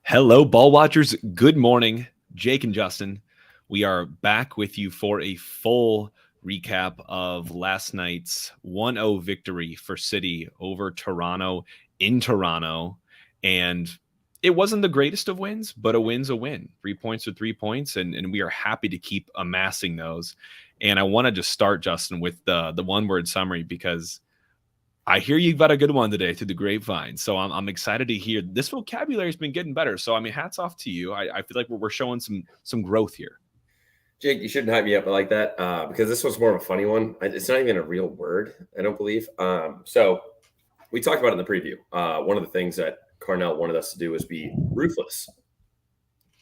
Hello, ball watchers. Good morning. Jake and Justin. We are back with you for a full recap of last night's 1-0 victory for City over Toronto in Toronto. And it wasn't the greatest of wins, but a win's a win. 3 points are 3 points, and we are happy to keep amassing those. And I want to just start, Justin, with the one-word summary because I hear you've got a good one today through the grapevine. So I'm excited to hear this vocabulary has been getting better. So, I mean, hats off to you. I feel like we're showing some growth here. Jake, you shouldn't hype me up like that because this was more of a funny one. It's not even a real word, I don't believe. So we talked about it in the preview. One of the things that Carnell wanted us to do was be ruthless.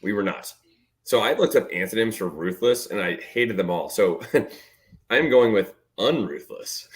We were not. So I looked up antonyms for ruthless, and I hated them all. So I'm going with unruthless.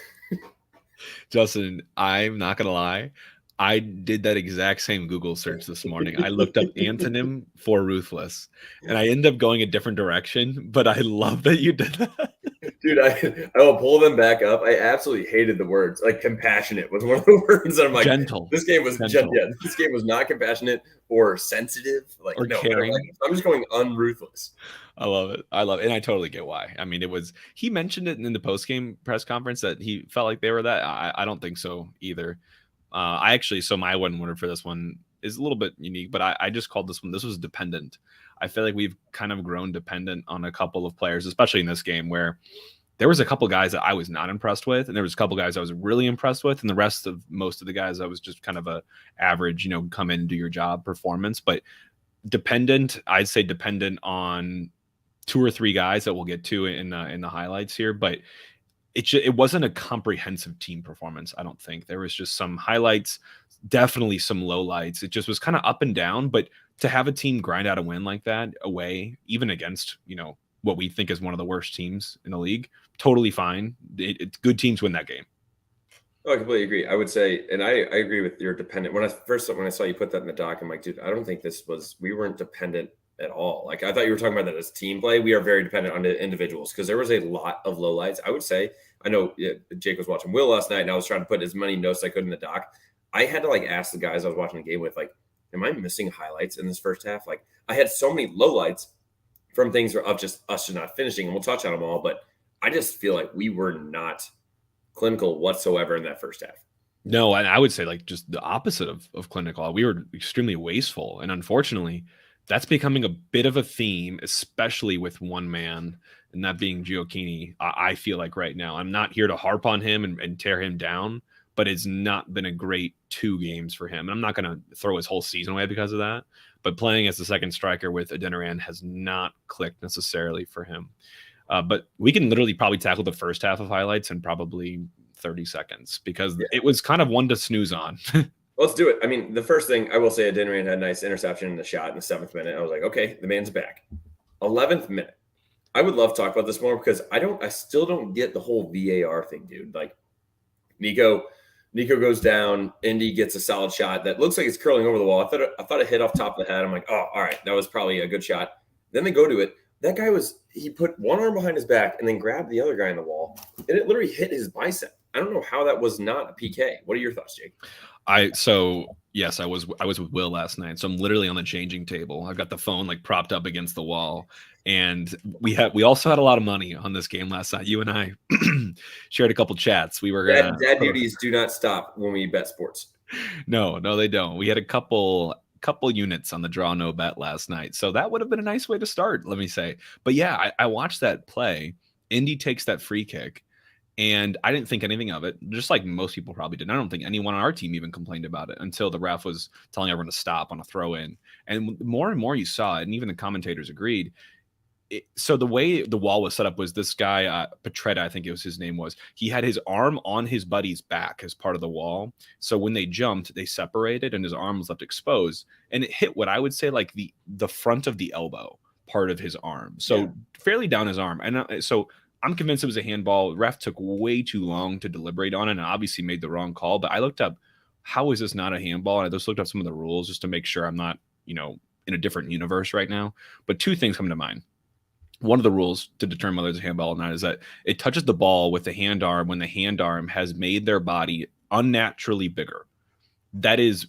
Justin, I'm not going to lie. I did that exact same Google search this morning. I looked up antonym for ruthless, and I ended up going a different direction, but I love that you did that. Dude, I will pull them back up. I absolutely hated the words. Like compassionate was one of the words that I'm like, Gentle. This game was Gentle. yeah, this game was not compassionate or sensitive. Like or no, caring. like, I'm just going unruthless. I love it. And I totally get why. I mean, he mentioned it in the post-game press conference that he felt like they were that. I don't think so either. So my one winner for this one is a little bit unique, but I just called this one, this was dependent. I feel like we've kind of grown dependent on a couple of players, especially in this game where there was a couple guys that I was not impressed with, and there was a couple guys I was really impressed with, and the rest of most of the guys I was just kind of a average, come in and do your job performance. But dependent, I'd say dependent on two or three guys that we'll get to in the highlights here, but it wasn't a comprehensive team performance. I don't think there was just some highlights, definitely some lowlights. It just was kind of up and down, but to have a team grind out a win like that away, even against, what we think is one of the worst teams in the league, totally fine. Good teams win that game. Oh, I completely agree. I would say, and I agree with your dependent. When I saw you put that in the doc, I'm like, dude, I don't think we weren't dependent at all. Like I thought you were talking about that as team play. We are very dependent on the individuals because there was a lot of lowlights. I would say, I know Jake was watching Will last night, and I was trying to put as many notes as I could in the doc. I had to ask the guys I was watching the game with, am I missing highlights in this first half? Like I had so many lowlights from things of just us just not finishing, and we'll touch on them all. But I just feel like we were not clinical whatsoever in that first half. No, and I would say just the opposite of clinical. We were extremely wasteful, and unfortunately, that's becoming a bit of a theme, especially with one man, and that being Gioacchini. I feel like right now, I'm not here to harp on him and tear him down, but it's not been a great 2 games for him. And I'm not going to throw his whole season away because of that, but playing as the second striker with Adeniran has not clicked necessarily for him. But we can literally probably tackle the first half of highlights in probably 30 seconds because it was kind of one to snooze on. Let's do it. I mean, the first thing I will say, Adeniran had a nice interception in the shot in the 7th minute. I was like, okay, the man's back. 11th minute. I would love to talk about this more because I still don't get the whole VAR thing, dude. Like Nico goes down. Indy gets a solid shot that looks like it's curling over the wall. I thought it hit off top of the head. I'm like, oh, all right, that was probably a good shot. Then they go to it. That guy he put one arm behind his back and then grabbed the other guy in the wall, and it literally hit his bicep. I don't know how that was not a PK. What are your thoughts, Jake? Yes, I was with Will last night. So I'm literally on the changing table. I've got the phone propped up against the wall. And we also had a lot of money on this game last night. You and I shared a couple chats. We were dad duties do not stop when we bet sports. No, they don't. We had a couple units on the draw no bet last night. So that would have been a nice way to start, let me say. But yeah, I watched that play. Indy takes that free kick. And I didn't think anything of it, just like most people probably did. I don't think anyone on our team even complained about it until the ref was telling everyone to stop on a throw in. And more and more you saw it, and even the commentators agreed. So the way the wall was set up was this guy, Petretta, I think it was his name was, he had his arm on his buddy's back as part of the wall. So when they jumped, they separated and his arm was left exposed. And it hit what I would say the front of the elbow part of his arm. So fairly down his arm. And so I'm convinced it was a handball. Ref took way too long to deliberate on it and obviously made the wrong call. But I looked up, how is this not a handball? And I just looked up some of the rules just to make sure I'm not, in a different universe right now. But 2 things come to mind. One of the rules to determine whether it's a handball or not is that it touches the ball with the hand arm when the hand arm has made their body unnaturally bigger. That is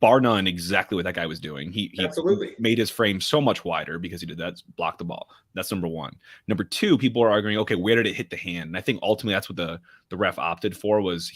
bar none exactly what that guy was doing. He Absolutely. made his frame so much wider because he did that, block the ball. That's number one. Number two, people are arguing, okay, where did it hit the hand? And I think ultimately that's what the ref opted for was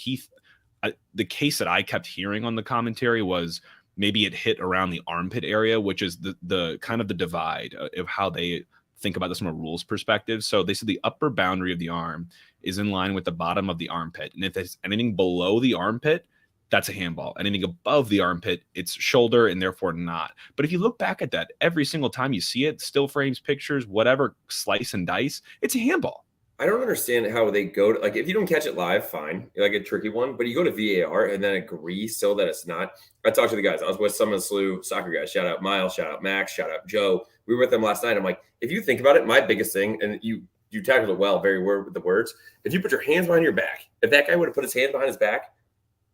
the case that I kept hearing on the commentary was maybe it hit around the armpit area, which is the kind of the divide of how they think about this from a rules perspective. So they said the upper boundary of the arm is in line with the bottom of the armpit. And if there's anything below the armpit, that's a handball. Anything above the armpit, it's shoulder and therefore not. But if you look back at that, every single time you see it, still frames, pictures, whatever, slice and dice, it's a handball. I don't understand how they go to, like, if you don't catch it live, fine, like a tricky one, but you go to VAR and then agree still that it's not. I talked to the guys. I was with some of the SLU soccer guys. Shout out Miles, shout out Max, shout out Joe. We were with them last night. I'm like, if you think about it, my biggest thing, and you tackled it well, very word with the words. If you put your hands behind your back, if that guy would have put his hands behind his back,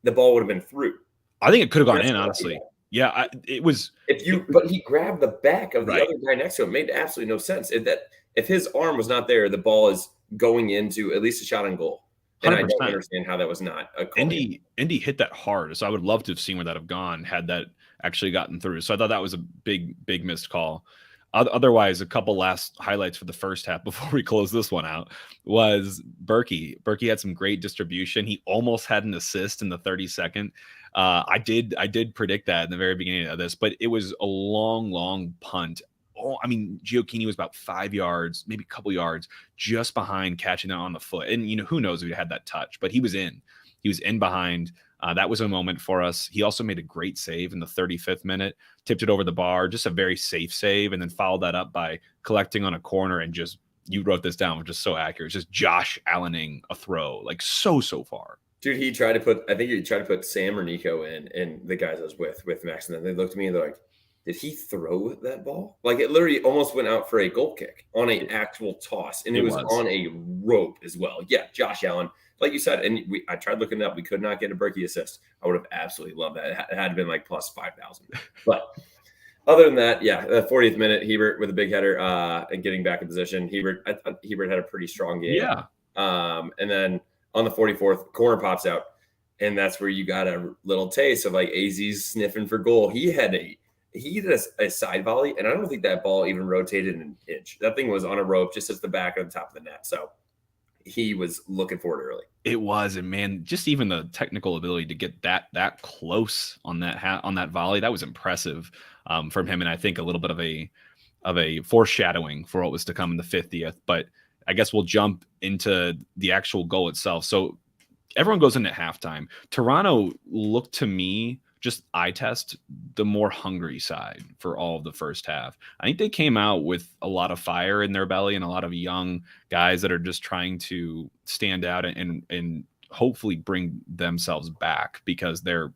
the ball would have been through. I think it could have gone in, honestly. Yeah, it was. But he grabbed the back of the other guy next to him. It made absolutely no sense. If his arm was not there, the ball is going into at least a shot on goal. And 100%. I don't understand how that was not a call. Indy hit that hard, so I would love to have seen where that have gone had that actually gotten through. So I thought that was a big missed call. Otherwise, a couple last highlights for the first half before we close this one out was Berkey. Berkey had some great distribution. He almost had an assist in the 32nd. I did predict that in the very beginning of this, but it was a long punt. Oh, I mean, Gioacchini was about 5 yards, maybe a couple yards, just behind catching that on the foot. And, who knows if he had that touch, but he was in. He was in behind. That was a moment for us. He also made a great save in the 35th minute, tipped it over the bar, just a very safe save, and then followed that up by collecting on a corner and just, you wrote this down, which is so accurate, just Josh Allening a throw, like so far. Dude, he tried to put Sam or Nico in, and the guys I was with Max, and then they looked at me and they're like, did he throw that ball? Like, it literally almost went out for a goal kick on an actual toss, and it was on a rope as well. Yeah, Josh Allen, like you said, and I tried looking it up. We could not get a Berkey assist. I would have absolutely loved that. It had been like plus 5,000. But other than that, yeah, the 40th minute, Hebert with a big header and getting back in position. I thought Hebert had a pretty strong game. Yeah. And then on the 44th, corner pops out, and that's where you got a little taste of like AZ's sniffing for goal. He did a side volley, and I don't think that ball even rotated an inch. That thing was on a rope, just at the back of the top of the net. So he was looking for it early. It was, and man, just even the technical ability to get that close on that volley, that was impressive from him. And I think a little bit of a foreshadowing for what was to come in the 50th. But I guess we'll jump into the actual goal itself. So everyone goes into halftime. Toronto looked to me, just eye test, the more hungry side for all of the first half. I think they came out with a lot of fire in their belly and a lot of young guys that are just trying to stand out and hopefully bring themselves back, because they're,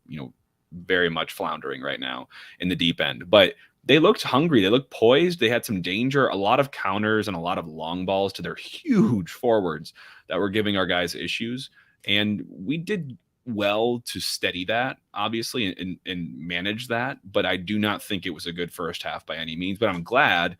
very much floundering right now in the deep end. But they looked hungry. They looked poised. They had some danger, a lot of counters and a lot of long balls to their huge forwards that were giving our guys issues. And we did well to steady that, obviously, and manage that. But I do not think it was a good first half by any means. But I'm glad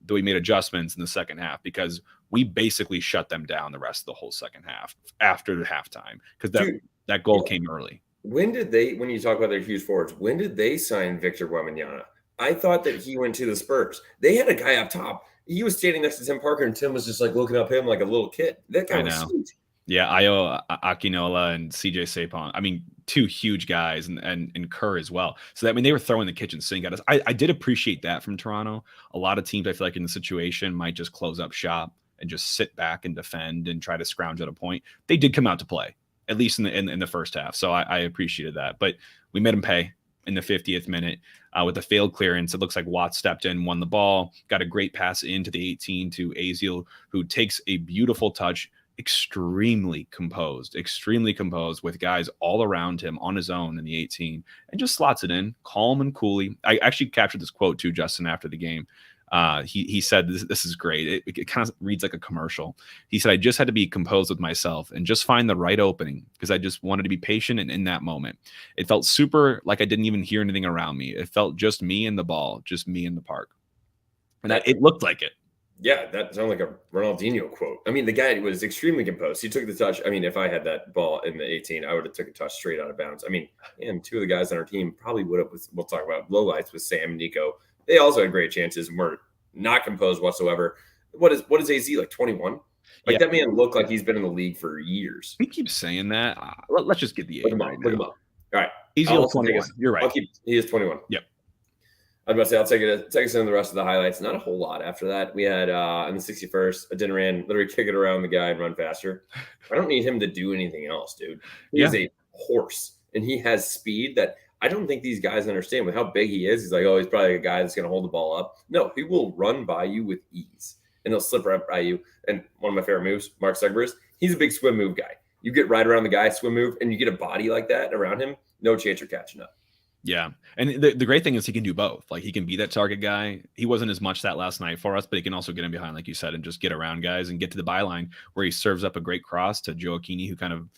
that we made adjustments in the second half, because we basically shut them down the rest of the whole second half after the halftime, because that goal came early. When you talk about their huge forwards, when did they sign Victor Wembanyama? I thought that he went to the Spurs. They had a guy up top. He was standing next to Tim Parker, and Tim was just like looking up him like a little kid. That guy was sweet. Yeah, Ayo Akinola and CJ Sapon. I mean, two huge guys, and Kerr as well. So they were throwing the kitchen sink at us. I did appreciate that from Toronto. A lot of teams, I feel like, in the situation might just close up shop and just sit back and defend and try to scrounge at a point. They did come out to play, at least in the first half. So I appreciated that. But we made them pay in the 50th minute with a failed clearance. It looks like Watts stepped in, won the ball, got a great pass into the 18 to Azil, who takes a beautiful touch, extremely composed with guys all around him on his own in the 18, and just slots it in calm and coolly. I actually captured this quote too, Justin, after the game. He said, this is great. It kind of reads like a commercial. He said, I just had to be composed with myself and just find the right opening, because I just wanted to be patient. And in that moment, it felt super like I didn't even hear anything around me. It felt just me and the ball, just me in the park. And it looked like it. Yeah, that sounded like a Ronaldinho quote. I mean, the guy was extremely composed. He took the touch. I mean, if I had that ball in the 18, I would have took a touch straight out of bounds. I mean, and two of the guys on our team probably would have. We'll talk about lowlights with Sam and Nico. They also had great chances and were not composed whatsoever. What is AZ like 21? Like Yeah, that man looked like he's been in the league for years. we keep saying that. Let's just get the Look age him up. right Look him now. up. All right. Easy I'll old also take 21. us. You're right. I'll keep. He is 21. Yep. I was about to say I'll take us into the rest of the highlights. Not a whole lot after that. We had in the 61st, a Dinneran literally kick it around the guy and run faster. I don't need him to do anything else, dude. He is a horse, and he has speed that I don't think these guys understand. With how big he is, he's like, oh, he's probably a guy that's going to hold the ball up. No, he will run by you with ease, and he'll slip right by you. And one of my favorite moves, Mark Sugber's, he's a big swim move guy. You get right around the guy, swim move, and you get a body like that around him, no chance you're catching up. Yeah. And the great thing is he can do both. Like he can be that target guy. He wasn't as much that last night for us, but he can also get in behind, like you said, and just get around guys and get to the byline where he serves up a great cross to Joaquini, who kind of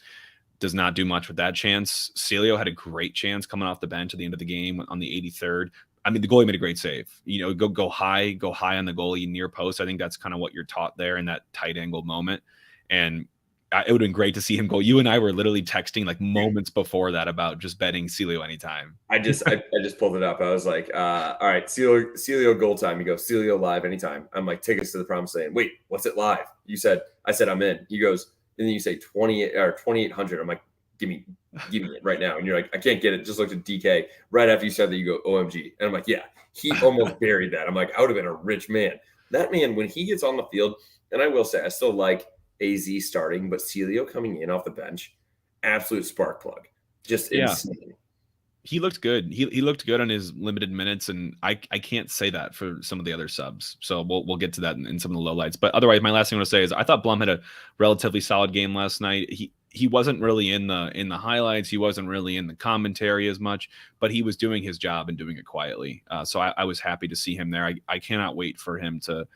does not do much with that chance. Celio had a great chance coming off the bench at the end of the game on the 83rd. I mean, the goalie made a great save. You know, go high on the goalie near post. I think that's kind of what you're taught there in that tight angle moment. And it would have been great to see him go. You and I were literally texting like moments before that about just betting Celio anytime. I just pulled it up. I was like, all right, Celio goal time. You go, Celio live anytime. I'm like, take us to the promised land. Wait, what's it live? I said, I'm in. He goes, and then you say 28 or 2,800. I'm like, give me it right now. And you're like, I can't get it. Just looked at DK. Right after you said that, you go, OMG. And I'm like, yeah, he almost buried that. I'm like, I would have been a rich man. That man, when he gets on the field, and I will say, I still like AZ starting, but Celio coming in off the bench, absolute spark plug. Just insane. He looked good. He looked good on his limited minutes, and I can't say that for some of the other subs. So we'll get to that in some of the lowlights. But otherwise, my last thing I want to say is I thought Blum had a relatively solid game last night. He wasn't really in the highlights. He wasn't really in the commentary as much, but he was doing his job and doing it quietly. So I was happy to see him there. I cannot wait for him to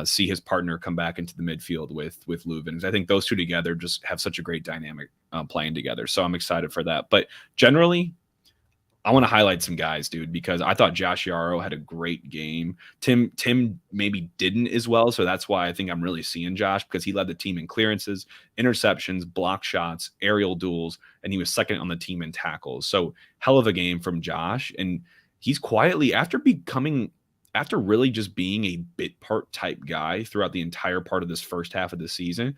see his partner come back into the midfield with Leuven. I think those two together just have such a great dynamic playing together. So I'm excited for that. But generally, I want to highlight some guys, dude, because I thought Josh Yarrow had a great game. Tim maybe didn't as well, so that's why I think I'm really seeing Josh, because he led the team in clearances, interceptions, block shots, aerial duels, and he was second on the team in tackles. So hell of a game from Josh, and he's quietly, after really just being a bit part type guy throughout the entire part of this first half of the season.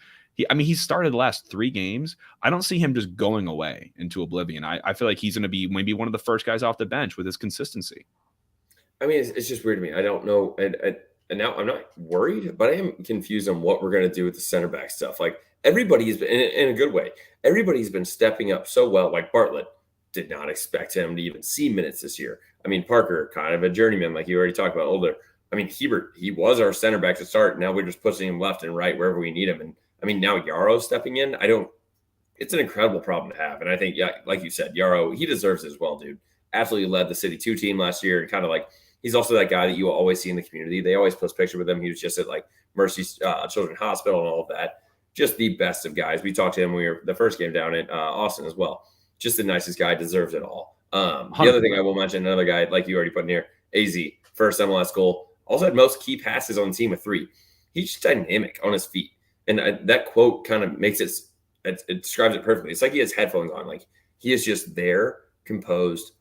He started the last 3 games. I don't see him just going away into oblivion. I feel like he's going to be maybe one of the first guys off the bench with his consistency. I mean, it's just weird to me. I don't know. And now I'm not worried, but I am confused on what we're going to do with the center back stuff. Like everybody's been, in a good way, everybody's been stepping up so well. Like Bartlett, did not expect him to even see minutes this year. I mean, Parker, kind of a journeyman, like you already talked about, older. I mean, Hebert, he was our center back to start. Now we're just pushing him left and right wherever we need him. And I mean, now Yarrow stepping in. It's an incredible problem to have. And I think, yeah, like you said, Yarrow, he deserves it as well, dude. Absolutely led the City 2 team last year. And kind of like, he's also that guy that you will always see in the community. They always post pictures with him. He was just at like Mercy Children's Hospital and all of that. Just the best of guys. We talked to him when we were the first game down at Austin as well. Just the nicest guy, deserves it all. The other thing I will mention, another guy like you already put in here, AZ, first MLS goal. Also had most key passes on the team with 3. He's just dynamic on his feet. And that quote kind of makes it describes it perfectly. It's like he has headphones on. Like he is just there, composed,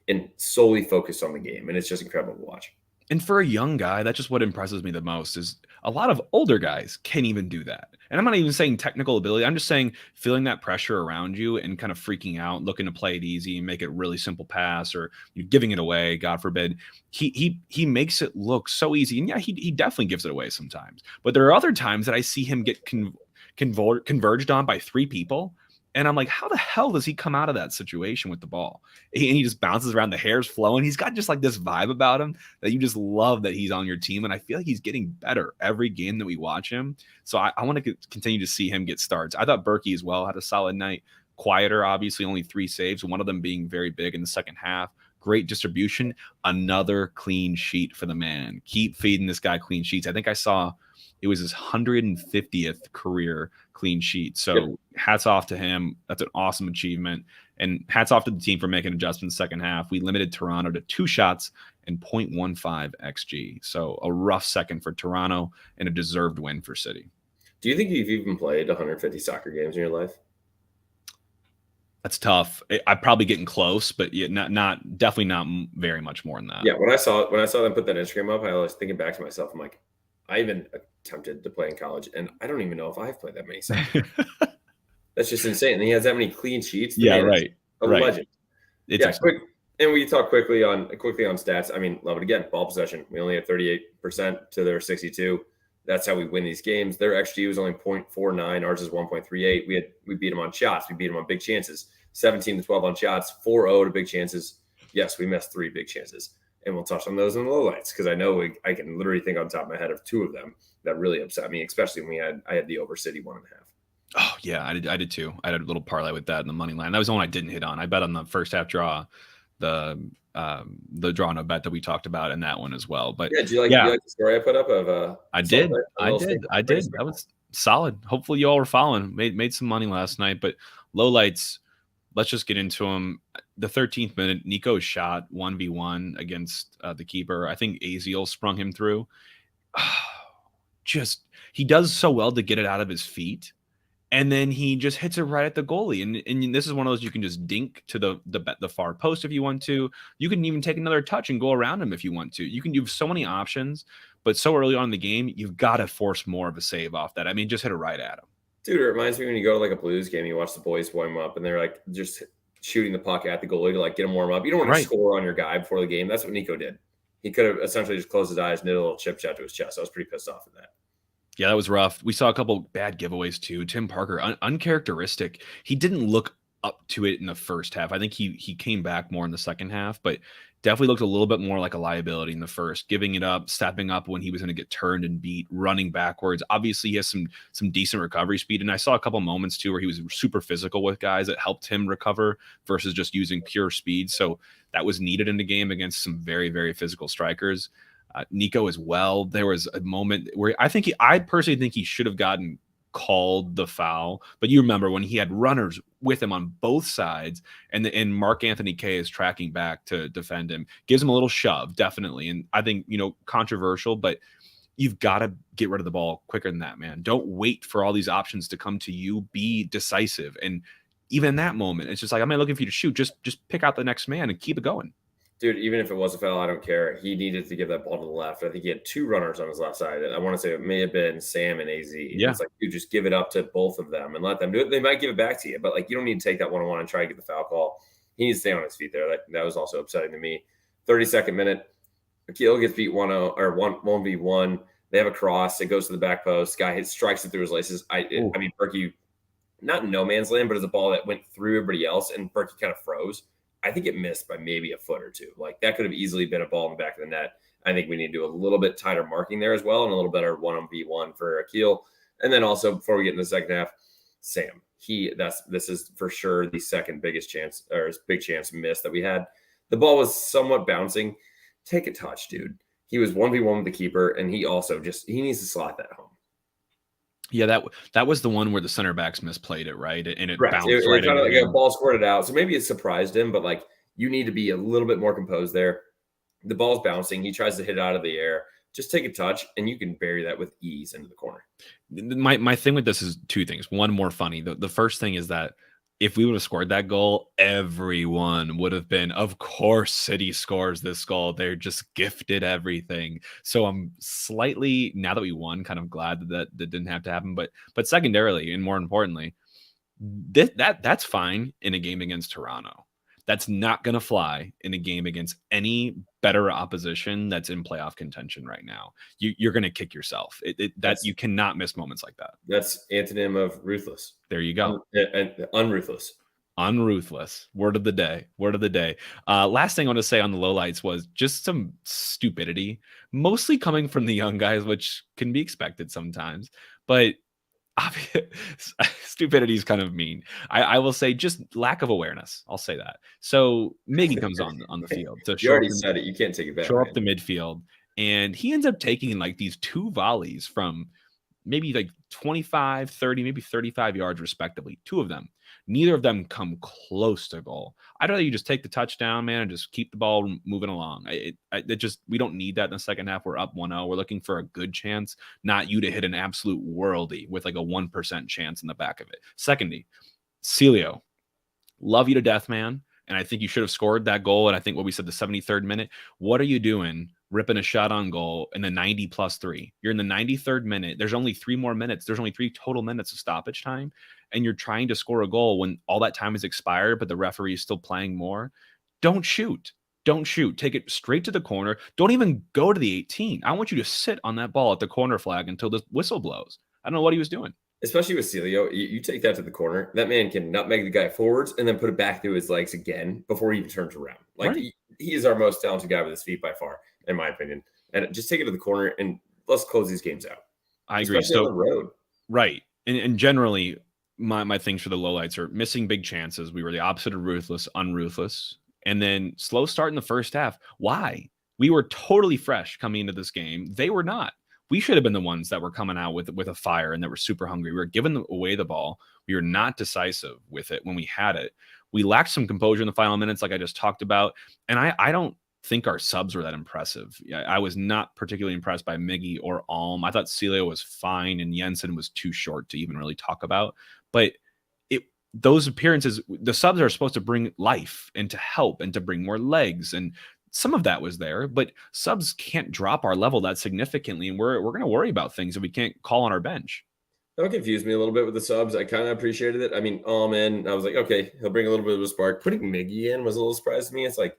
and solely focused on the game. And it's just incredible to watch. And for a young guy, that's just what impresses me the most is a lot of older guys can't even do that. And I'm not even saying technical ability. I'm just saying feeling that pressure around you and kind of freaking out, looking to play it easy and make it really simple pass, or you're giving it away, God forbid. He makes it look so easy. And yeah, he definitely gives it away sometimes. But there are other times that I see him get converged on by 3 people. And I'm like, how the hell does he come out of that situation with the ball? And he just bounces around, the hair's flowing. He's got just like this vibe about him that you just love that he's on your team. And I feel like he's getting better every game that we watch him. So I want to continue to see him get starts. I thought Berkey as well had a solid night. Quieter, obviously, only 3 saves, one of them being very big in the second half. Great distribution. Another clean sheet for the man. Keep feeding this guy clean sheets. I think I saw it was his 150th career clean sheet. So hats off to him. That's an awesome achievement. And hats off to the team for making adjustments second half. We limited Toronto to 2 shots and 0.15 xG. So a rough second for Toronto and a deserved win for City. Do you think you've even played 150 soccer games in your life? That's tough. I'm probably getting close, but yeah, definitely not very much more than that. Yeah, when I saw them put that Instagram up, I was thinking back to myself. I'm like, I even attempted to play in college, and I don't even know if I've played that many soccer. That's just insane. And he has that many clean sheets. The man is a legend. It's quick. And we talk quickly on stats. I mean, love it again. Ball possession. We only had 38% to their 62. That's how we win these games. Their XG was only 0.49. Ours is 1.38. We beat them on shots. We beat them on big chances. 17-12 on shots. 4-0 to big chances. Yes, we missed 3 big chances. And we'll touch on those in the lowlights because I know I can literally think on top of my head of 2 of them that really upset me, especially when I had the over City 1.5. Oh yeah, I did too. I had a little parlay with that in the money line. That was the one I didn't hit on. I bet on the first half draw, the draw no bet that we talked about in that one as well. But yeah, do you like the story I put up of I did. That was solid. Hopefully you all were following. Made some money last night. But lowlights, let's just get into them. The 13th minute, Nico's shot 1v1 against the keeper. I think Aziel sprung him through. He does so well to get it out of his feet. And then he just hits it right at the goalie. And this is one of those you can just dink to the far post if you want to. You can even take another touch and go around him if you want to. You have so many options, but so early on in the game, you've got to force more of a save off that. I mean, just hit it right at him. Dude, it reminds me when you go to like a Blues game, you watch the boys warm up and they're like just shooting the puck at the goalie to like get him warm up. You don't want to score on your guy before the game. That's what Nico did. He could have essentially just closed his eyes and did a little chip shot to his chest. I was pretty pissed off at that. Yeah, that was rough. We saw a couple bad giveaways too. Tim Parker, uncharacteristic. He didn't look up to it in the first half. I think he came back more in the second half, but definitely looked a little bit more like a liability in the first, giving it up, stepping up when he was going to get turned and beat, running backwards. Obviously, he has some decent recovery speed, and I saw a couple moments too where he was super physical with guys that helped him recover versus just using pure speed. So that was needed in the game against some very, very physical strikers. Nico as well. There was a moment where I personally think he should have gotten called the foul, but you remember when he had runners with him on both sides, and Mark Anthony Kaye is tracking back to defend him, gives him a little shove, definitely. And I think, controversial, but you've got to get rid of the ball quicker than that, man. Don't wait for all these options to come to you. Be decisive. And even in that moment, it's just like, I'm not looking for you to shoot. Just pick out the next man and keep it going. Dude, even if it was a foul, I don't care. He needed to give that ball to the left. I think he had 2 runners on his left side. I want to say it may have been Sam and AZ. Yeah. It's like, dude, just give it up to both of them and let them do it. They might give it back to you, but like, you don't need to take that one-on-one and try to get the foul call. He needs to stay on his feet there. That was also upsetting to me. 32nd minute, Akil gets beat 1-0 or 1v1. They have a cross. It goes to the back post. Guy strikes it through his laces. I mean, Berkey, not in no man's land, but it's a ball that went through everybody else, and Berkey kind of froze. I think it missed by maybe a foot or 2. Like, that could have easily been a ball in the back of the net. I think we need to do a little bit tighter marking there as well, and a little better 1-on-1 for Akil. And then also, before we get into the second half, Sam. This is for sure the second biggest chance, or big chance miss that we had. The ball was somewhat bouncing. Take a touch, dude. He was 1v1 with the keeper, and he also he needs to slot that home. Yeah, that was the one where the center backs misplayed it, right? And it bounced right. It kind of like a ball squirted out. So maybe it surprised him, but like, you need to be a little bit more composed there. The ball's bouncing. He tries to hit it out of the air. Just take a touch, and you can bury that with ease into the corner. My thing with this is 2 things. One, more funny. The first thing is that if we would have scored that goal, everyone would have been, of course, City scores this goal. They're just gifted everything. So I'm slightly, now that we won, kind of glad that didn't have to happen. But secondarily, and more importantly, that's fine in a game against Toronto. That's not going to fly in a game against any better opposition that's in playoff contention right now. You're going to kick yourself. You cannot miss moments like that. That's antonym of ruthless. There you go. Unruthless. Unruthless. Word of the day. Last thing I want to say on the lowlights was just some stupidity, mostly coming from the young guys, which can be expected sometimes. But stupidity is kind of mean. I will say just lack of awareness. I'll say that. So Miggy comes on the field. So you already said it. You can't take it back. Show up the midfield, and he ends up taking like these 2 volleys from maybe like 25, 30, maybe 35 yards respectively. Two of them. Neither of them come close to goal. I'd rather you just take the touchdown, man, and just keep the ball moving along. We don't need that in the second half. We're up 1-0. We're looking for a good chance, not you to hit an absolute worldie with like a 1% chance in the back of it. Secondly, Celio, love you to death, man. And I think you should have scored that goal. And I think what we said, the 73rd minute, what are you doing ripping a shot on goal in the 90+3? You're in the 93rd minute. There's only 3 more minutes. There's only 3 total minutes of stoppage time. And you're trying to score a goal when all that time has expired, but the referee is still playing more. Don't shoot. Don't shoot. Take it straight to the corner. Don't even go to the 18. I want you to sit on that ball at the corner flag until the whistle blows. I don't know what he was doing. Especially with Celio, you take that to the corner. That man can nutmeg the guy forwards and then put it back through his legs again before he even turns around. Like Right. he is our most talented guy with his feet by far, in my opinion. And just take it to the corner and let's close these games out. I agree. Especially on the road. Right. And generally, my things for the lowlights are missing big chances. We were the opposite of ruthless, unruthless. And then slow start in the first half. Why? We were totally fresh coming into this game. They were not. We should have been the ones that were coming out with a fire and that were super hungry. We were giving away the ball. We were not decisive with it when we had it. We lacked some composure in the final minutes, like I just talked about. And I don't think our subs were that impressive. I was not particularly impressed by Miggy or Alm. I thought Celio was fine and Jensen was too short to even really talk about. But those appearances, the subs are supposed to bring life and to help and to bring more legs, and some of that was there, but subs can't drop our level that significantly, and we're going to worry about things that we can't call on our bench. That confused me a little bit with the subs. I kind of appreciated it. I mean, I was like, okay, he'll bring a little bit of a spark. Putting Miggy in was a little surprise to me. It's like,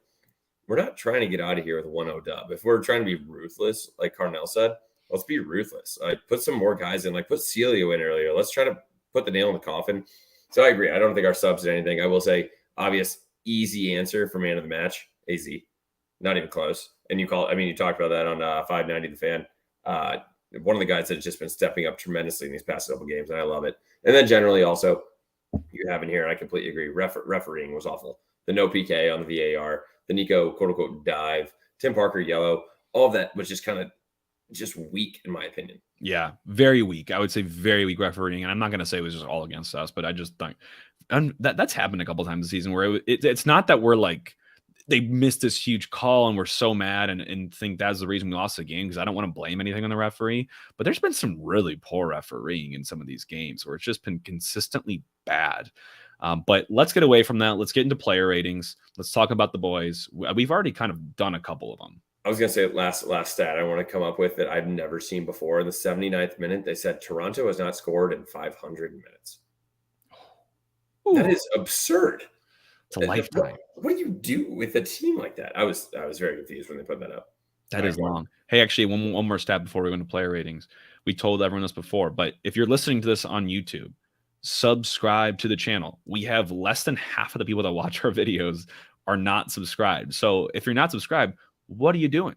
we're not trying to get out of here with a 1-0 dub. If we're trying to be ruthless, like Carnell said, let's be ruthless. Put some more guys in, like put Celio in earlier. Let's try to put the nail in the coffin. So I agree. I don't think our subs did anything. I will say, obvious, easy answer for man of the match, AZ. Not even close. And you talked about that on 590 The Fan. One of the guys that has just been stepping up tremendously in these past couple games, and I love it. And then generally also, you have in here, and I completely agree, refereeing was awful. The no PK on the VAR, the Nico quote-unquote dive, Tim Parker yellow, all of that was just kind of just weak, in my opinion. Yeah, very weak. I would say very weak refereeing. And I'm not going to say it was just all against us, but I just think that's happened a couple times this season where it's not that we're like, they missed this huge call and we're so mad and think that's the reason we lost the game, because I don't want to blame anything on the referee. But there's been some really poor refereeing in some of these games where it's just been consistently bad. But let's get away from that. Let's get into player ratings. Let's talk about the boys. We've already kind of done a couple of them. I was going to say last stat I want to come up with that I've never seen before. In the 79th minute, they said Toronto has not scored in 500 minutes. Ooh. That is absurd. It's a lifetime. What do you do with a team like that? I was very confused when they put that up. That is long. Hey, actually, one more stat before we go into player ratings. We told everyone this before, but if you're listening to this on YouTube, subscribe to the channel. We have less than half of the people that watch our videos are not subscribed. So if you're not subscribed, what are you doing?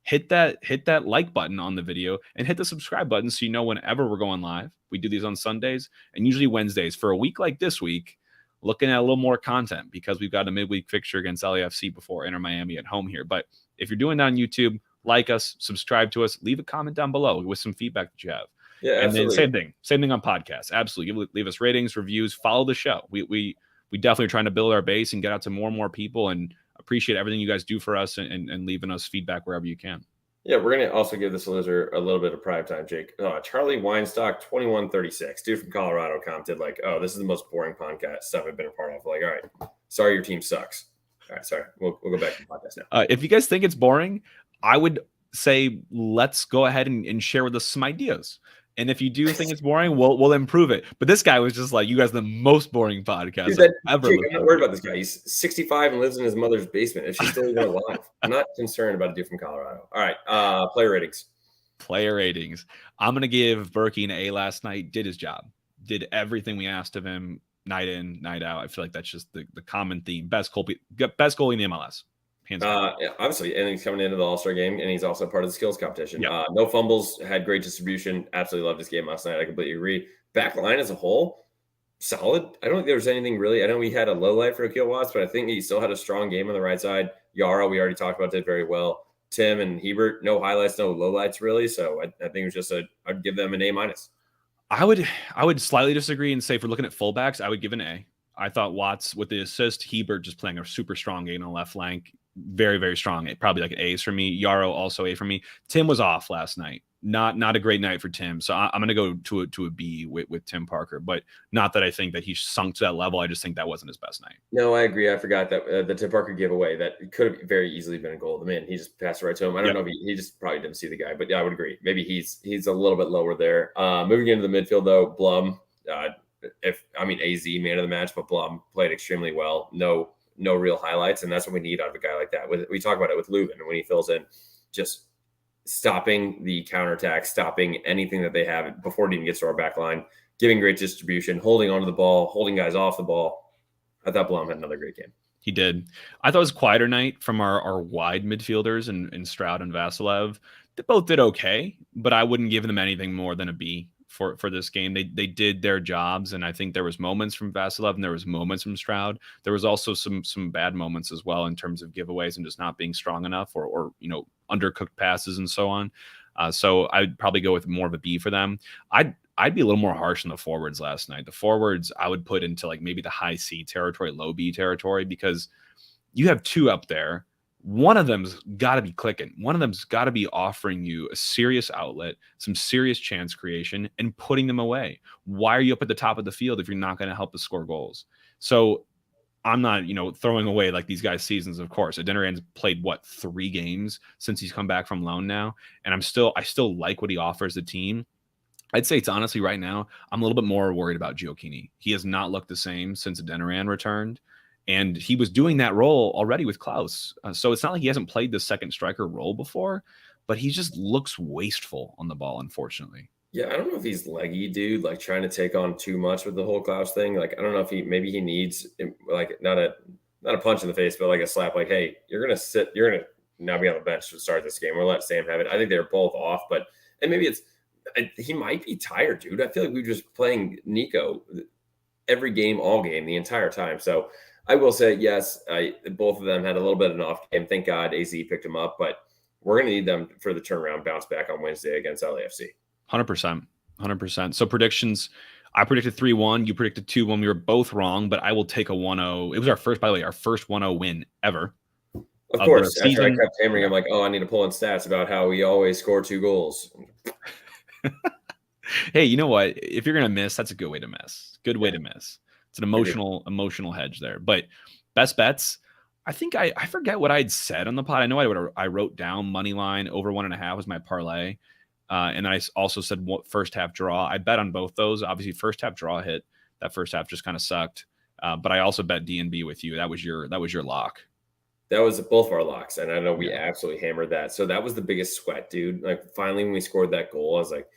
Hit that like button on the video and hit the subscribe button so you know whenever we're going live. We do these on Sundays and usually Wednesdays. For a week like this week, looking at a little more content because we've got a midweek fixture against LAFC before Inter Miami at home here. But if you're doing that on YouTube, like us, subscribe to us, leave a comment down below with some feedback that you have. Yeah, and then same thing on podcasts. Absolutely, leave us ratings, reviews, follow the show. We definitely are trying to build our base and get out to more and more people, and appreciate everything you guys do for us and leaving us feedback wherever you can. Yeah, we're going to also give this loser a little bit of prime time, Jake. Charlie Weinstock, 2136. Dude from Colorado commented like, oh, this is the most boring podcast stuff I've been a part of. Like, all right, sorry your team sucks. All right, sorry. We'll go back to the podcast now. If you guys think it's boring, I would say let's go ahead and share with us some ideas. And if you do think it's boring, we'll improve it. But this guy was just like, you guys are the most boring podcast ever. Jake, I'm not worried about this guy. He's 65 and lives in his mother's basement. If she's still even alive, I'm not concerned about a dude from Colorado. All right, player ratings. Player ratings. I'm going to give Berkey an A last night. Did his job. Did everything we asked of him, night in, night out. I feel like that's just the common theme. Best goalie in the MLS. Yeah, obviously, and he's coming into the All-Star game, and he's also part of the skills competition. Yep. No fumbles, had great distribution. Absolutely loved his game last night. I completely agree. Back line as a whole, solid. I don't think there was anything really. I know we had a low light for Akil Watts, but I think he still had a strong game on the right side. Yara, we already talked about, did very well. Tim and Hebert, no highlights, no lowlights really. So I think it was just I'd give them an A-. I would slightly disagree and say, if we're looking at fullbacks, I would give an A. I thought Watts with the assist, Hebert just playing a super strong game on the left flank, very very strong. Probably like A's for me. Yarrow also A for me. Tim was off last night. Not a great night for Tim. So I'm going to go to a B with Tim Parker, but not that I think that he sunk to that level. I just think that wasn't his best night. No, I agree. I forgot that the Tim Parker giveaway that could have very easily been a goal of the man. He just passed it right to him. I don't know if he just probably didn't see the guy, but yeah, I would agree. Maybe he's a little bit lower there. Moving into the midfield though, Blum, AZ man of the match, but Blum played extremely well. No real highlights, and that's what we need out of a guy like that. We talk about it with Leuven when he fills in, just stopping the counterattack, stopping anything that they have before it even gets to our back line, giving great distribution, holding onto the ball, holding guys off the ball. I thought Blum had another great game. He did. I thought it was a quieter night from our wide midfielders in Stroud and Vasilev. They both did okay, but I wouldn't give them anything more than a B for this game. They did their jobs, and I think there was moments from Vasilev and there was moments from Stroud. There was also some bad moments as well in terms of giveaways and just not being strong enough or undercooked passes and so on. So I'd probably go with more of a B for them. I'd be a little more harsh on the forwards last night. The forwards I would put into like maybe the high C territory, low B territory, because you have two up there. One of them's got to be clicking. One of them's got to be offering you a serious outlet, some serious chance creation, and putting them away. Why are you up at the top of the field if you're not going to help to score goals? So I'm not, throwing away like these guys' seasons, of course. Adeniran's played 3 games since he's come back from loan now, and I still like what he offers the team. I'd say it's honestly right now, I'm a little bit more worried about Gioacchini. He has not looked the same since Adeniran returned, and he was doing that role already with Klaus. So it's not like he hasn't played the second striker role before, but he just looks wasteful on the ball, unfortunately. Yeah, I don't know if he's leggy, dude, like trying to take on too much with the whole Klaus thing. Like, I don't know if he needs like not a punch in the face, but like a slap, like, hey, you're going to now be on the bench to start this game. We'll let Sam have it. I think they're both off, and maybe he might be tired, dude. I feel like we were just playing Nico every game, all game, the entire time. So I will say, yes, both of them had a little bit of an off game. Thank God AZ picked them up, but we're going to need them for the turnaround bounce back on Wednesday against LAFC. 100%. So predictions, I predicted 3-1. You predicted 2-1. We were both wrong, but I will take a 1-0. It was our first 1-0 win ever. Of course. After I kept hammering, I'm like, I need to pull in stats about how we always score 2 goals. Hey, you know what? If you're going to miss, that's a good way to miss. Good way to miss. It's an emotional hedge there. But best bets, I think I forget what I'd said on the pod. I know I wrote down money line over 1.5 was my parlay. And I also said first half draw. I bet on both those. Obviously, first half draw hit. That first half just kind of sucked. But I also bet DNB with you. That was your lock. That was both of our locks, and I know we absolutely hammered that. So that was the biggest sweat, dude. Like finally, when we scored that goal, I was like,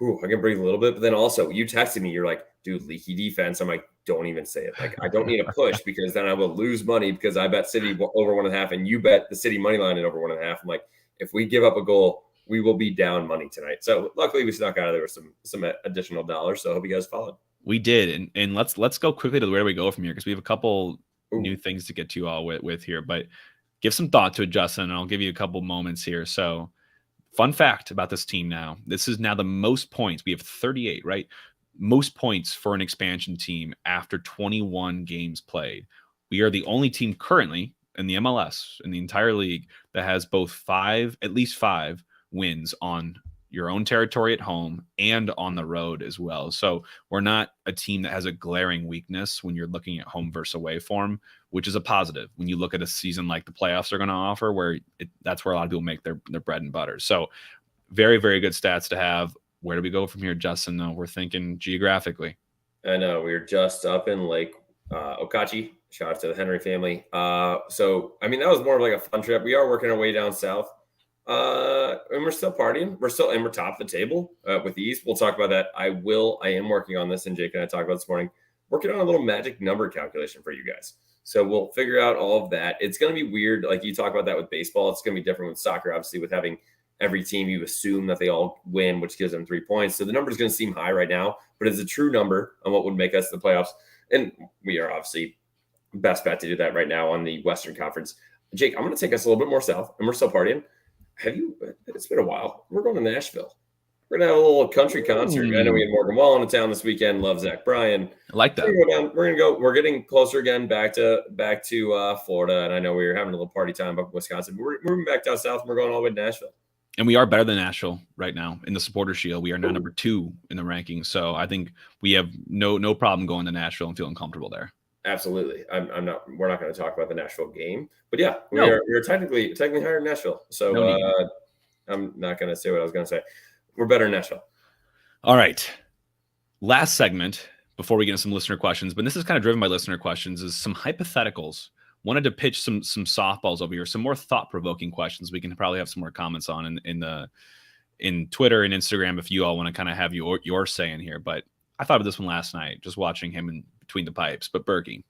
"Ooh, I can breathe a little bit." But then also, you texted me, you're like, "Dude, leaky defense." I'm like, "Don't even say it. Like, I don't need a push because then I will lose money because I bet City over 1.5, and you bet the City money line at over 1.5." I'm like, if we give up a goal, we will be down money tonight. So luckily, we snuck out of there with some additional dollars. So I hope you guys followed. We did, and let's go quickly to where do we go from here because we have a couple new things to get to all with here, but give some thought to it, Justin, and I'll give you a couple moments here. So fun fact about this team now. This is now the most points. We have 38, right? Most points for an expansion team after 21 games played. We are the only team currently in the MLS, in the entire league, that has both at least five wins on your own territory at home and on the road as well. So we're not a team that has a glaring weakness when you're looking at home versus away form, which is a positive when you look at a season like the playoffs are going to offer, where that's where a lot of people make their bread and butter. So very, very good stats to have. Where do we go from here, Justin? We're thinking geographically. I know we're just up in Lake Okachi. Shout out to the Henry family. So, I mean, that was more of like a fun trip. We are working our way down south. And we're still partying. We're top of the table with ease. We'll talk about that. I am working on this, and Jake and I talked about this morning, working on a little magic number calculation for you guys. So we'll figure out all of that. It's going to be weird. Like you talk about that with baseball. It's going to be different with soccer, obviously, with having every team, you assume that they all win, which gives them 3 points. So the number is going to seem high right now, but it's a true number on what would make us the playoffs. And we are obviously best bet to do that right now on the Western Conference. Jake, I'm going to take us a little bit more south, and we're still partying. It's been a while. We're going to Nashville. We're gonna have a little country concert. I know we Ooh, had Morgan Wallen in town this weekend. Love Zach Bryan. I like We're that. gonna go down. We're gonna go. We're getting closer again back to Florida, and I know we were having a little party time up in Wisconsin. But we're moving back down south. And we're going all the way to Nashville. And we are better than Nashville right now in the supporter shield. We are now number 2 in the rankings. So I think we have no problem going to Nashville and feeling comfortable there. Absolutely. I'm not. We're not going to talk about the Nashville game, but yeah, No. we're technically higher than Nashville. So No need. I'm not going to say what I was going to say. We're better than Nashville. All right. Last segment before we get into some listener questions, but this is kind of driven by listener questions, is some hypotheticals. Wanted to pitch some softballs over here, some more thought-provoking questions we can probably have some more comments on in Twitter and Instagram if you all want to kind of have your say in here. But I thought of this one last night, just watching him in between the pipes. But Berkey,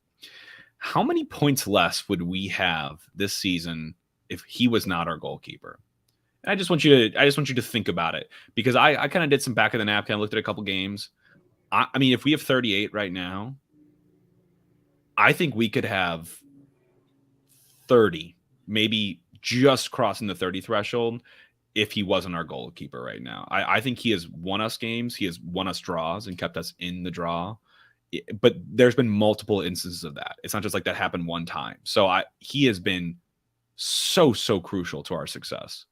how many points less would we have this season if he was not our goalkeeper? And I just want you to think about it, because I kind of did some back of the napkin. I looked at a couple games. I mean, if we have 38 right now, I think we could have 30, maybe just crossing the 30 threshold if he wasn't our goalkeeper right now. I think he has won us games. He has won us draws and kept us in the draw. But there's been multiple instances of that. It's not just like that happened one time. So he has been so crucial to our success.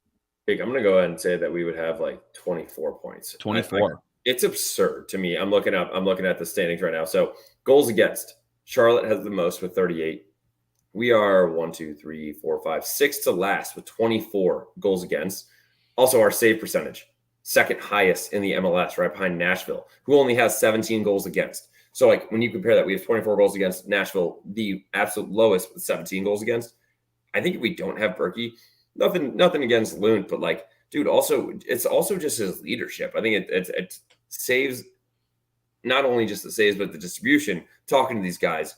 I'm going to go ahead and say that we would have like 24 points. 24. It's absurd to me. I'm looking at the standings right now. So goals against, Charlotte has the most with 38. We are 1, 2, 3, 4, 5, 6 to last with 24 goals against. Also, our save percentage, second highest in the MLS, right behind Nashville, who only has 17 goals against. So, like, when you compare that, we have 24 goals against. Nashville, the absolute lowest with 17 goals against. I think if we don't have Berkey, nothing against Lund, but like, dude, it's also just his leadership. I think it saves, not only just the saves, but the distribution. Talking to these guys,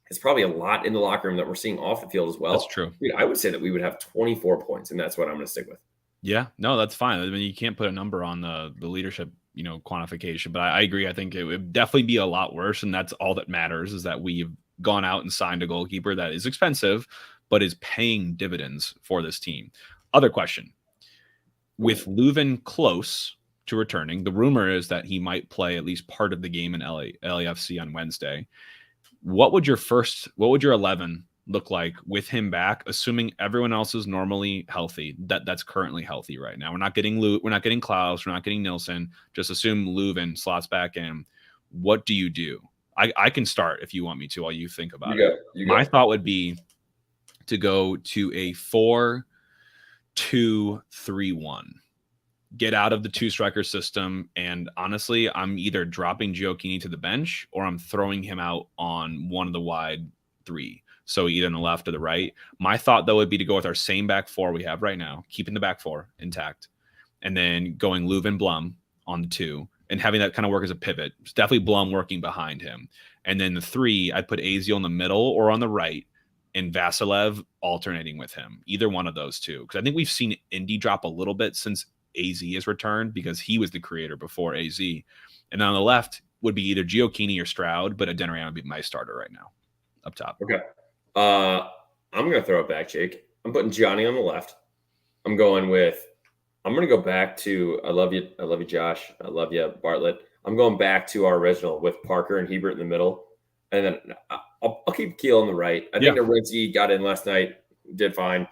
it's probably a lot in the locker room that we're seeing off the field as well. That's true. Dude, I would say that we would have 24 points, and that's what I'm going to stick with. Yeah, no, that's fine. I mean, you can't put a number on the leadership, quantification, but I agree. I think it would definitely be a lot worse, and that's all that matters, is that we've gone out and signed a goalkeeper that is expensive, but is paying dividends for this team. Other question. With Leuven close to returning, the rumor is that he might play at least part of the game in LAFC on Wednesday. What would your 11 look like with him back, assuming everyone else is normally healthy, that's currently healthy right now? We're not getting Klaus, we're not getting Nilsson. Just assume Leuven slots back in. What do you do? I can start if you want me to while you think about it. My thought would be to go to a 4-2-3-1. Get out of the 2-striker system, and honestly, I'm either dropping Gioacchini to the bench or I'm throwing him out on one of the wide 3. So either on the left or the right. My thought, though, would be to go with our same back 4 we have right now, keeping the back 4 intact, and then going Leuven Blum on the 2 and having that kind of work as a pivot. It's definitely Blum working behind him. And then the 3, I'd put Azio in the middle or on the right, and Vasilev alternating with him. Either one of those two. Because I think we've seen Indy drop a little bit since AZ has returned, because he was the creator before AZ. And then on the left would be either Gioacchini or Stroud, but Adeniran would be my starter right now up top. Okay. I'm going to throw it back, Jake. I'm putting Gianni on the left. I'm going to go back to, I love you, Josh. I love you, Bartlett. I'm going back to our original with Parker and Hebert in the middle. And then I'll keep Keel on the right. I think Narinski got in last night, did fine.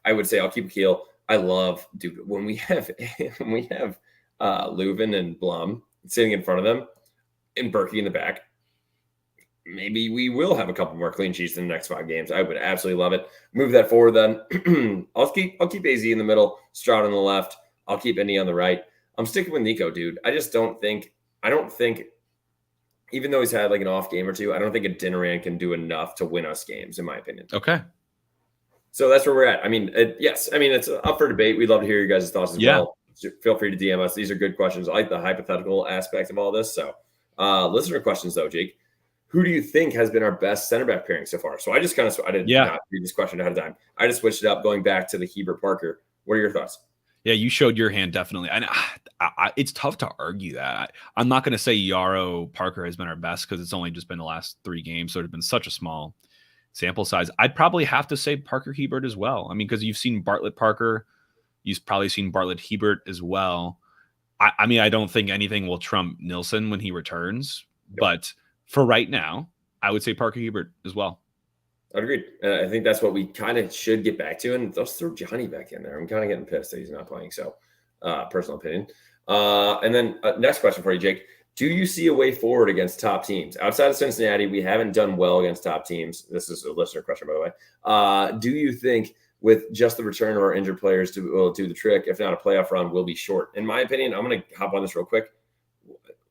I would say I'll keep Keel. I love, dude, when we have Leuven and Blum sitting in front of them and Berkey in the back, maybe we will have a couple more clean sheets in the next 5 games. I would absolutely love it. Move that forward then. I'll keep AZ in the middle, Stroud on the left. I'll keep Indy on the right. I'm sticking with Nico, dude. I don't think, even though he's had like an off game or two, I don't think Adeniran can do enough to win us games, in my opinion. Okay. So that's where we're at. I mean, yes. I mean, it's up for debate. We'd love to hear your guys' thoughts as well. Feel free to DM us. These are good questions. I like the hypothetical aspect of all this. So listener questions though, Jake. Who do you think has been our best center back pairing so far? So I just I did not read this question ahead of time. I just switched it up, going back to the Hebert Parker. What are your thoughts? Yeah, you showed your hand, definitely. And it's tough to argue that. I'm not going to say Yaro Parker has been our best, because it's only just been the last 3 games. So it's been such a small sample size. I'd probably have to say Parker Hebert as well. I mean, because you've seen Bartlett Parker. You've probably seen Bartlett Hebert as well. I mean, I don't think anything will trump Nilsson when he returns, Yep. but for right now, I would say Parker Hebert as well. I'd agree. I think that's what we kind of should get back to. And let's throw Johnny back in there. I'm kind of getting pissed that he's not playing. So, personal opinion. And then next question for you, Jake. Do you see a way forward against top teams? Outside of Cincinnati, we haven't done well against top teams. This is a listener question, by the way. Do you think with just the return of our injured players will do the trick? If not, a playoff run will be short. In my opinion, I'm going to hop on this real quick.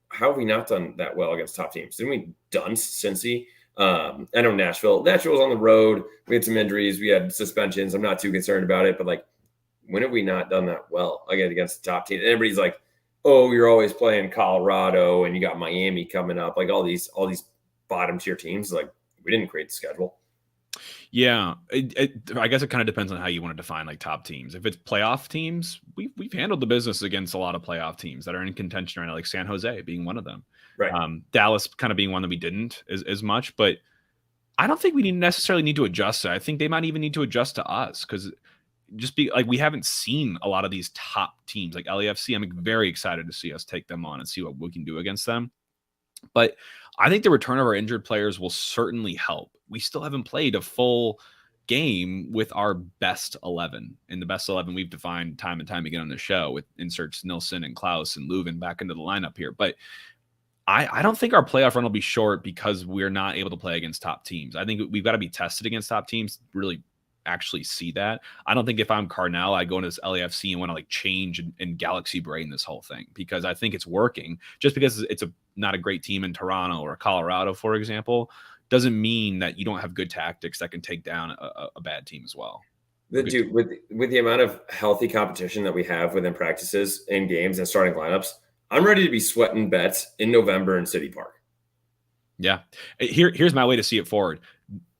How have we not done that well against top teams? Didn't we done Cincy? I know Nashville. Nashville was on the road. We had some injuries. We had suspensions. I'm not too concerned about it. But, like, when have we not done that well again against the top team? And everybody's like, oh, you're always playing Colorado and you got Miami coming up. Like all these bottom tier teams. Like, we didn't create the schedule. Yeah, I guess it kind of depends on how you want to define like top teams. If it's playoff teams, we've handled the business against a lot of playoff teams that are in contention right now, like San Jose being one of them. Right. Dallas kind of being one that we didn't as much, but I don't think we necessarily need to adjust. I think they might even need to adjust to us because we haven't seen a lot of these top teams like LAFC. I'm very excited to see us take them on and see what we can do against them. But I think the return of our injured players will certainly help. We still haven't played a full game with our best 11. And the best 11 we've defined time and time again on the show with inserts Nilsson and Klaus and Leuven back into the lineup here. But I don't think our playoff run will be short because we're not able to play against top teams. I think we've got to be tested against top teams to really actually see that. I don't think if I'm Carnell, I go into this LAFC and want to like change and galaxy brain this whole thing because I think it's working. Just because it's not a great team in Toronto or Colorado, for example, doesn't mean that you don't have good tactics that can take down a bad team as well. Dude, with the amount of healthy competition that we have within practices and games and starting lineups, I'm ready to be sweating bets in November in City Park. Yeah. Here's my way to see it forward.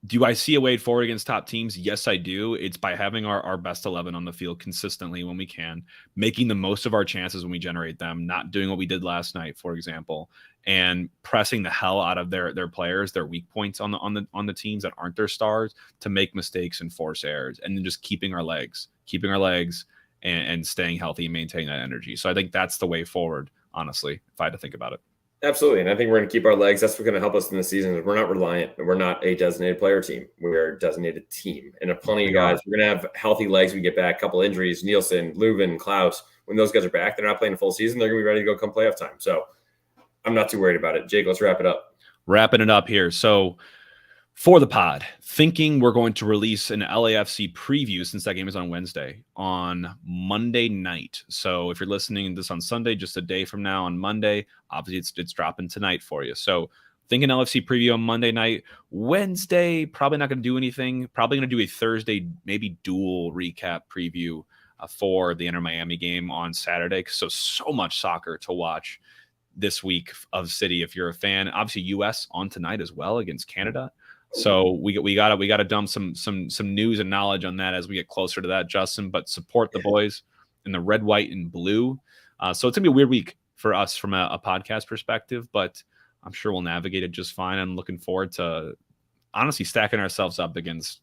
Do I see a way forward against top teams? Yes, I do. It's by having our best 11 on the field consistently when we can, making the most of our chances when we generate them, not doing what we did last night, for example, and pressing the hell out of their players, their weak points on the teams that aren't their stars to make mistakes and force errors, and then just keeping our legs and staying healthy and maintaining that energy. So I think that's the way forward, honestly, if I had to think about it. Absolutely. And I think we're going to keep our legs. That's what's going to help us in the season. We're not reliant. We're not a designated player team. We're a designated team. And if plenty of guys, we're going to have healthy legs. We get back a couple injuries, Nielsen, Leuven, Klaus. When those guys are back, they're not playing a full season. They're going to be ready to go come playoff time. So I'm not too worried about it. Jake, let's wrap it up. Wrapping it up here. So for the pod, thinking we're going to release an LAFC preview since that game is on Wednesday on Monday night. So if you're listening to this on Sunday, just a day from now on Monday, obviously it's dropping tonight for you. So thinking LAFC preview on Monday night. Wednesday, probably not going to do anything. Probably going to do a Thursday, maybe dual recap preview for the Inter Miami game on Saturday. So much soccer to watch this week of City if you're a fan. Obviously US on tonight as well against Canada. So we gotta dump some news and knowledge on that as we get closer to that, Justin. But support the boys in the red, white, and blue. So it's gonna be a weird week for us from a podcast perspective, but I'm sure we'll navigate it just fine. I'm looking forward to honestly stacking ourselves up against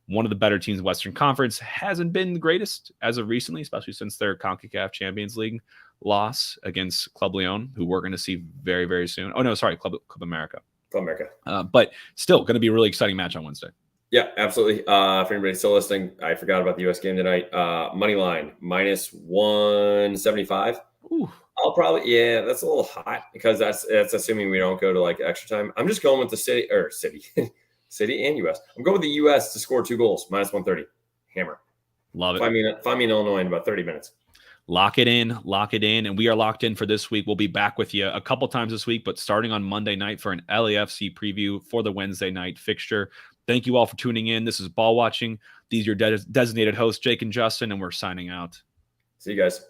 one of the better teams in the Western Conference. Hasn't been the greatest as of recently, especially since their CONCACAF Champions League loss against Club Leon, who we're going to see very, very soon. Oh no, sorry, Club America. But still going to be a really exciting match on Wednesday. Yeah, absolutely. For anybody still listening, I forgot about the U.S. game tonight. Money line minus 175. Ooh. I'll probably, that's a little hot because that's assuming we don't go to like extra time. I'm just going with the city and U.S. I'm going with the U.S. to score 2 goals, minus 130. Hammer. Love it. Find me in Illinois in about 30 minutes. Lock it in. And we are locked in for this week. We'll be back with you a couple times this week, but starting on Monday night for an LAFC preview for the Wednesday night fixture. Thank you all for tuning in. This is Ball Watching. These are your designated hosts, Jake and Justin, and we're signing out. See you guys.